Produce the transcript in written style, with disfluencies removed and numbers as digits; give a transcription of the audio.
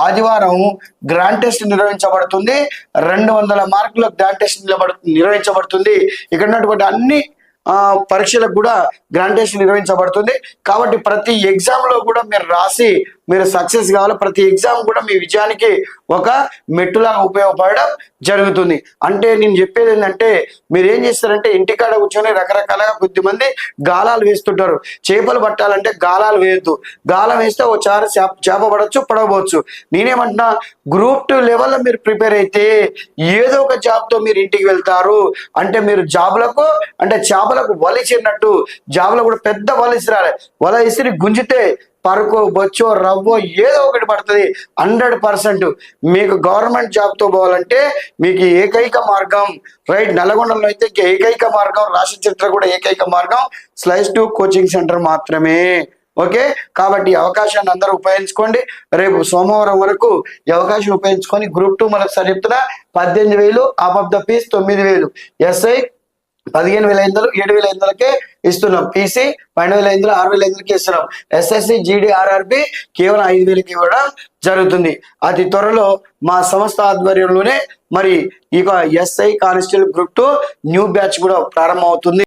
ఆదివారం grand test నిర్వహించబడుతుంది. 200 మార్కుల గ్రాండ్ టెస్ట్ నిర్వహించబడుతుంది. ఇక్కడ ఉన్నటువంటి అన్ని పరీక్షలకు కూడా గ్రాండ్ టెస్ట్ నిర్వహించబడుతుంది. కాబట్టి ప్రతి ఎగ్జామ్ లో కూడా మీరు రాసి మీరు సక్సెస్ కావాలి. ప్రతి ఎగ్జామ్ కూడా మీ విజయానికి ఒక మెట్టులాగా ఉపయోగపడడం జరుగుతుంది. అంటే నేను చెప్పేది ఏంటంటే, మీరు ఏం చేస్తారంటే ఇంటికాడ కూర్చొని రకరకాలుగా కొద్దిమంది గాలాలు వేస్తుంటారు. చేపలు పట్టాలంటే గాలాలు వేయద్దు. గాలం వేస్తే ఓ చేప పడవచ్చు, పడవచ్చు. నేనేమంటున్నా, గ్రూప్ 2 లెవెల్లో మీరు ప్రిపేర్ అయితే ఏదో ఒక జాబ్తో మీరు ఇంటికి వెళ్తారు. అంటే మీరు జాబులకు అంటే చేపలకు వల ఇచ్చినట్టు జాబులో కూడా పెద్ద వల ఇసిరాలి. వల ఇసిరి గుంజితే పరుకో బొచ్చో రవ్వో ఏదో ఒకటి పడుతుంది. 100% మీకు గవర్నమెంట్ జాబ్తో పోవాలంటే మీకు ఏకైక మార్గం రైట్ నల్గొండలో అయితే ఏకైక మార్గం, రాష్ట్ర చరిత్ర కూడా ఏకైక మార్గం SLICE2 కోచింగ్ సెంటర్ మాత్రమే. ఓకే, కాబట్టి ఈ అవకాశాన్ని అందరూ ఉపయోగించుకోండి. రేపు సోమవారం వరకు ఈ అవకాశం ఉపయోగించుకొని గ్రూప్ 2 మరొకసారి చెప్తున్నా, 18,000 off of the fees 9,000, SI 15,500 7,500కే ఇస్తున్నాం, PC 12,500 6,500కే ఇస్తున్నాం, SSC GD RRB కేవలం 5,000కి ఇవ్వడం జరుగుతుంది. అతి త్వరలో మా సంస్థ ఆధ్వర్యంలోనే మరి ఇక SI constable group 2 new batch కూడా ప్రారంభం అవుతుంది.